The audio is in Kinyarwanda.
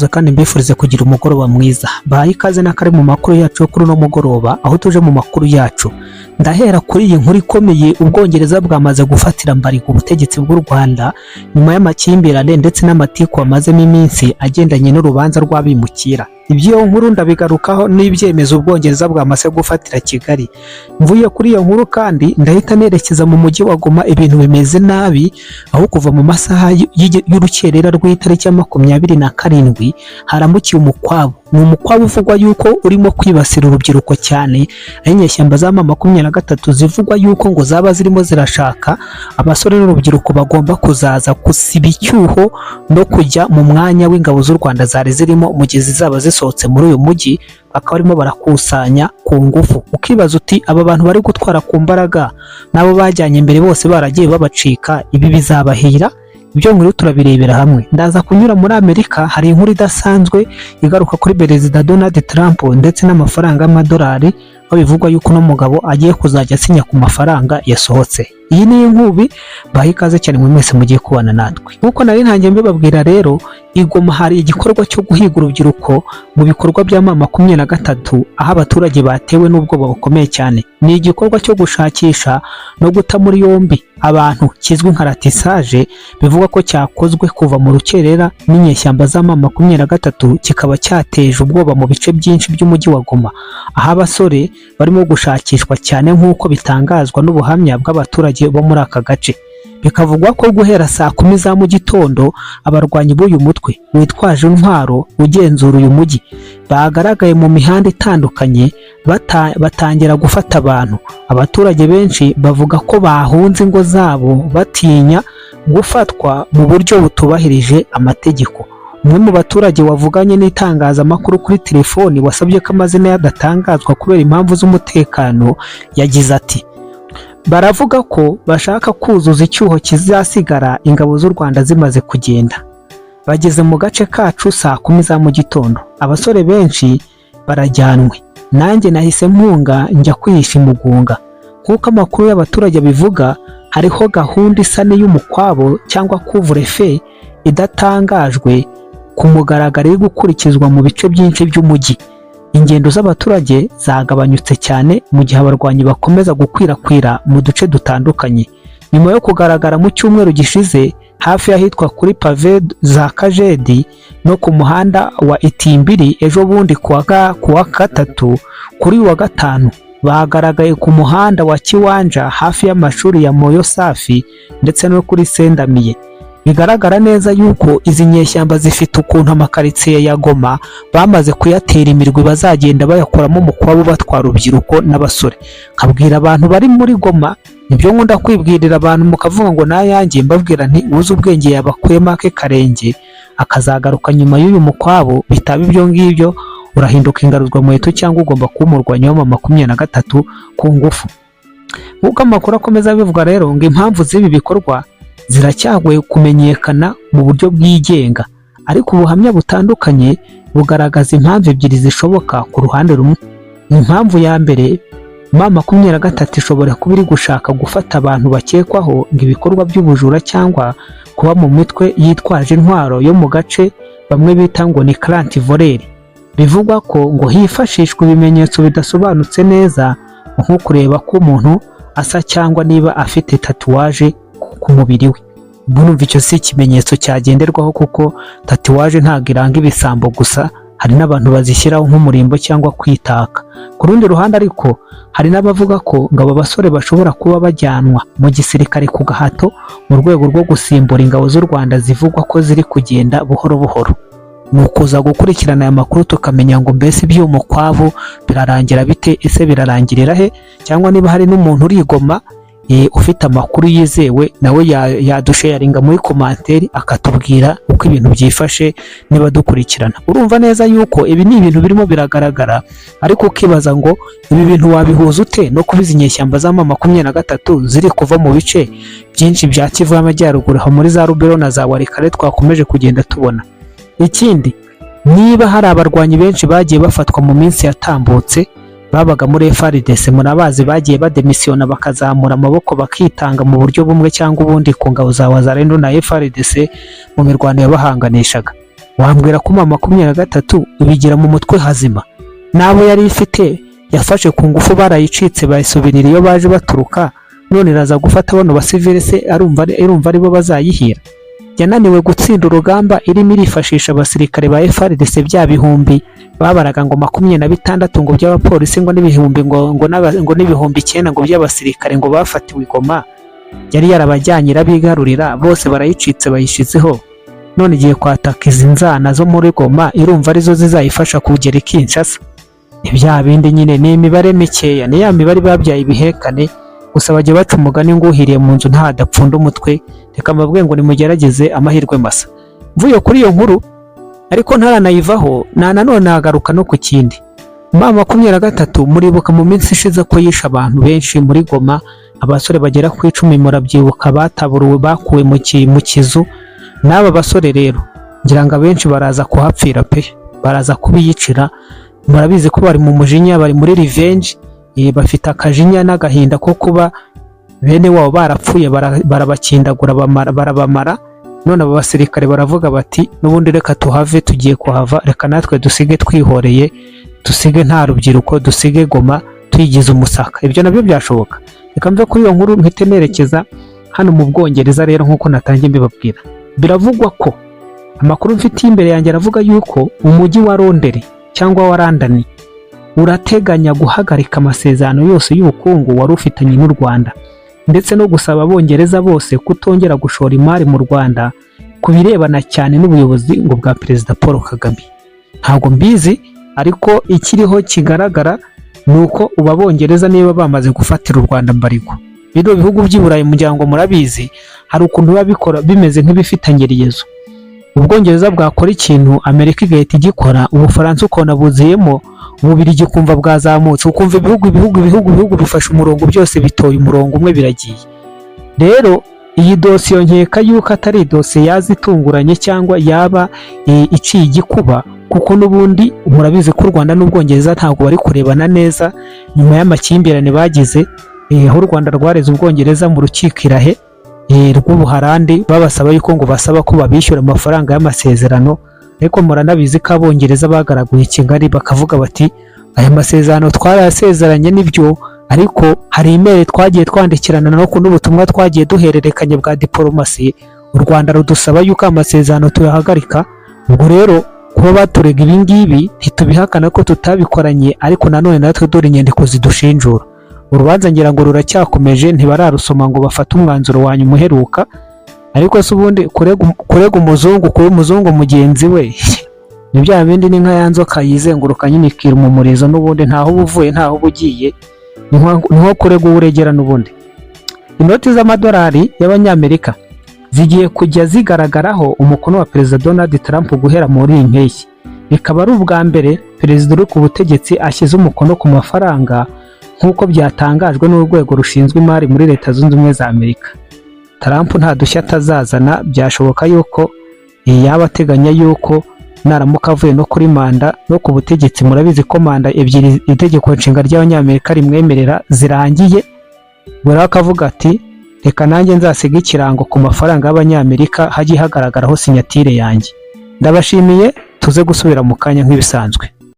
ndabasuhuza kandi mbifurize kugira umugoroba mwiza. Bahaye ikaze n'akari mu makuru yacu yo kuri uno mugoroba, aho tuje mu makuru yacu. Ndahera kuri iyi nkuru ikomeye. Ubwongereza bwamaze gufatira mbari ubutegetsi bw'u Rwanda nyuma y'amakimbirane ndetse n'amatiku bamazemo iminsi agendanye n'urubanza rw'abimukira. Ibyo nkuru ndabigarukaho n'ibyemezo Ubwongereza bwamaze gufatira Kigali. Mvuye kuri iyo nkuru kandi ndahita nerekeza mu mujyi wa Goma. Ibintu bimeze nabi, aho kuva mu masaha y'urukerera rw'itariki ya 27 haramukiye umukwabu. Ni umukwabu uvugwa yuko urimo kwibasira urubyiruko cyane, aho inyeshyamba za M23 zivugwa yuko ngo zaba zirimo zirashaka abasore n'urubyiruko bagomba kuzaza gusiba icyuho no kujya mu mwanya w'ingabo z'u Rwanda zari zirimo mu gihe zizaba zisohotse muri uyu mujyi, bakaba barimo barakusanya ku ngufu. Ukibaza uti aba bantu bari gutwara ku mbaraga nabo bajyanye imbere bose baragiye babacika, ibi bizabahira? Ibyo nkuru turabirebera hamwe. Ndaza kunyura muri Amerika. Hari inkuru idasanzwe igaruka kuri Perezida Donald Trump ndetse n'amafaranga y'amadolari, aho bivugwa yuko no mugabo agiye kuzajya asinya ku mafaranga yasohotse. Iyi ni inkubi. Bahaye ikaze cyane mu mwese mugiye kubana natwe. Nkuko nari ntangiye mbibabwira rero, i Goma hari igikorwa cyo guhiga urubyiruko mu bikorwa bya M23, aho abaturage batewe n'ubwoba bukomeye cyane. Ni igikorwa cyo gushakisha no guta muri yombi abantu kizwi nka ratissage, bivugwa ko cyakozwe kuva mu rukerera n'inyeshyamba za M23, kikaba cyateje ubwoba mu bice byinshi by'umujyi wa Goma, aho abasore barimo gushakishwa cyane nk'uko bitangazwa n'ubuhamya bw'abaturage bo muri aka gace. Bikavugwa ko guhera saa 10 za mu gitondo abarwanyi b'uyu mutwe witwaje intwaro ugenzura uyu mujyi bagaragaye mu mihanda itandukanye batangira gufata abantu. Abaturage benshi bavuga ko bahunze ingo zabo batinya gufatwa mu buryo butubahirije amategeko. Umwe mu baturage wavuganye n'itangazamakuru kuri telefoni wasabye ko amazina yadatangazwa kubera impamvu z'umutekano, yagize ati: baravuga ko bashaka kuzuza icyuho kizasigara ingabo z'u Rwanda zimaze kugenda. Bageze mu gace kacu saa 10 za mu gitondo, abasore benshi barajyanwe. Nanjye nahise mpunga njya kwihisha imugunga. Nk'uko amakuru y'abaturage bivuga, hariho gahunda isa y'umukwabo cyangwa couvre-feu idatangajwe ku mugaragaro iri gukurikizwa mu bice byinshi by'umujyi. Ingendo z'abaturage zagabanyutse cyane mu gihe abarwanyi bakomeza gukwirakwira mu duce dutandukanye. Nyuma yo kugaragara mu cyumweru gishize hafi y'ahitwa kuri pave za Kajedi no ku muhanda wa Itimbiri, ejo bundi kuwa gatatu, kuri wa gatanu bagaragaye ku muhanda wa Kiwanja hafi y'amashuri ya Moyo Safi ndetse no kuri Sendamiye. Bigaragara neza yuko izi nyeshyamba zifite ukuntu amakaritsiye ya Goma bamaze kuyatera imirwi bazagenda bayakoramo umukwabu batwara urubyiruko n'abasore. Nkabwira abantu bari muri Goma, nibyo nkunda kwibwirira abantu mukavuga ngo nayanjye, mbabwira nti uzi ubwenge yabakwema ke karenge akazagaruka nyuma y'uyu mukwabu. Bitaba ibyo ngibyo urahinduka ingaruzwa muheto cyangwa ugomba kuba umurwanyi wa M23 ku ngufu. Nk'uko amakuru akomeza bivuga rero, ngo impamvu z'ibi bikorwa ziracyagoye kumenyekana mu buryo bwigenga, ariko ubuhamya butandukanye bugaragaza impamvu ebyiri zishoboka ku ruhande rumwe. Impamvu ya mbere, M23 ishobora kuba iri gushaka gufata abantu bakekwaho ngo ibikorwa by'ubujura cyangwa kuba mu mitwe yitwaje intwaro yo mu gace bamwe bita ngo ni clan voleri. Bivugwa ko ngo hifashishwa ibimenyetso bidasobanutse neza, nko kureba ko umuntu asa cyangwa niba afite tatuwaje ku mubiri we. Bunumva icyo si ikimenyetso cyagenderwaho, kuko tatuwaje ntabwo iranga ibisambo gusa, hari n'abantu bazishyiraho nk'umurimbo cyangwa kwitaka. Ku rundi ruhande ariko hari n'abavuga ko ngo aba basore bashobora kuba bajyanwa mu gisirikare ku gahato mu rwego rwo gusimbura ingabo z'u Rwanda zivugwa ko ziri kugenda buhoro buhoro. Ni ukuza gukurikirana aya makuru tukamenya ngo mbese iby'umukwabu birarangira bite, ese birarangirira he, cyangwa niba hari n'umuntu uri i Goma ufite amakuru yizewe nawe yadusharinga muri komanteri akatubwira uko ibintu byifashe niba dukurikirana. Urumva neza yuko ibi ni ibintu birimo biragaragara, ariko ukibaza ngo ibi bintu wabihuza ute no kubiza inyeshyamba za M23 ziri kuva mu bice byinshi bya Kivu y'Amajyaruguru aho muri za Rubero na za Warikare twakomeje kugenda tubona. Ikindi, niba hari abarwanyi benshi bagiye bafatwa mu minsi yatambutse babaga muri FARDC, murabazi bagiye bademisiyona bakazamura amaboko bakitanga mu buryo bumwe cyangwa ubundi ku ngabo za Wazalendo na FARDC mu mirwano yabahanganishaga. wambwira ko mama 23 ibigira mu mutwe hazima, nabo yari ifite yafashe ku ngufu barayicitse bayisubirira iyo baje baturuka, none iraza gufata bano basivile se arumva aribo bazayihira. Yananiwe gutsinda urugamba irimo irifashisha abasirikare ba FARDC bya bihumbi babaraga ngo 26 ngo by'abapolisi ngo n'ibihumbi ngo n'ibihumbi 9 ngo by'abasirikare ngo bafatiwe Goma, yari yarabajyanye irabigarurira bose barayicitse bayishizeho. None igiye kwataka izi nzana zo muri Goma irumva arizo zizayifasha kugera Kinshasa. Ibya bindi nyine ni imibare mikeya, ni ya mibare babyaye ibihekane, gusa bajye baca umugani ngo uhiriye mu nzu ntadapfunda umutwe. Reka mbabwiye ngo nimugerageze amahirwe masa. Mvuye kuri iyo nkuru ariko ntaranayivaho nanone nagaruka no ku kindi. Mama 23 muribuka mu minsi ishize ko yisha abantu benshi muri Goma, abasore bagera ku 10 murabyibuka bataburuwe bakuwe mu kizu. N'aba basore rero ngira ngo abenshi baraza kuhapfira pe, baraza kubiyicira. Murabizi ko bari mu mujinya, bari muri revenge, bafite akajinya n'agahinda ko kuba bene wabo barapfuye, barabakindagura barabamara. None aba basirikare baravuga bati n'ubundi reka tuhave, tugiye kuhava, reka natwe dusige twihoreye, dusige nta rubyiruko, dusige Goma tuyigize umusaka. Ibyo nabyo byashoboka. Reka mve kuri iyo nkuru mpite nerekeza hano mu Bwongereza rero nk'uko natangiye mbibabwira. Biravugwa ko amakuru mfite imbere yanjye aravuga yuko umujyi wa Londres cyangwa wa London urateganya guhagarika amasezerano yose y'ubukungu wari ufitanye n'u Rwanda, ndetse no gusaba abongereza bose kutongera gushora imari mu Rwanda ku birebana cyane n'ubuyobozi ngo bwa Perezida Paul Kagame. Ntabwo mbizi, ariko ikiriho kigaragara nuko ubabongereza niba bamaze gufatira u Rwanda mbarigo. Bino bihugu by'Iburayi muryango murabizi hari ukuntu babikora bimeze nk'ibifitanye riyezo. Ubwongereza bwakora ikintu Amerika igahita igikora, Ubufaransa ukona buziyemo, Ububirigi kumva bwazamutse, ukumva ibihugu bifasha umurongo byose bitoye umurongo umwe biragiye. Rero iyi dosiyo nkeka yuko atari dosiye yazitunguranye cyangwa yaba iciye igikuba, kuko n'ubundi murabizi ko u Rwanda n'Ubwongereza ntabwo bari kurebana neza nyuma y'amakimbirane bagize, aho u Rwanda rwareze Ubwongereza mu rukiko irahe rw'Ubuholandi babasaba yuko ngo basaba ko babishyura amafaranga y'amasezerano. Ariko muranabizi ko Abongereza bagaraguye Kigali bakavuga bati aya masezerano twarayasezeranye nibyo, ariko hari email twagiye twandikirana no n'ubutumwa twagiye duhererekanye bwa diplomasi, u Rwanda rudusaba yuko amasezerano tuyahagarika. Ubwo rero kuba baturega ibi ngibi ntitubihakana ko tutabikoranye, ariko nanone natwe dore inyandiko zidushinjura. Urubanza ngira ngo ruracyakomeje, ntibararusoma ngo bafate umwanzuro wanyu muheruka. Ariko se ubundi kurega umuzungu kuri umuzungu mugenzi we ni bya bindi ni nka yanzoka yizenguruka nyine ikira mu murizo, n'ubundi ntaho ubuvuye ntaho ubugiye, niho kurega uregera. N'ubundi inoti z'amadolari y'abanyamerika zigiye kujya zigaragaraho umukono wa Perezida Donald Trump guhera muri iyi mpeshyi. Bikaba ari ubwa mbere perezida uri ku butegetsi ashyize umukono ku mafaranga nk'uko byatangajwe n'urwego rushinzwe imari muri Leta Zunze Ubumwe za Amerika. Trump nta dushya atazazana, byashoboka yuko yaba ateganya yuko naramuka avuye no kuri manda no ku butegetsi. Murabizi ko manda ebyiri itegeko nshinga ry'abanyamerika rimwemerera zirangiye, buri akavuga ati reka nanjye nzasiga ikirango ku mafaranga y'abanyamerika hagiye hagaragaraho sinyatire yanjye. Ndabashimiye, tuze gusubira mu kanya nk'ibisanzwe.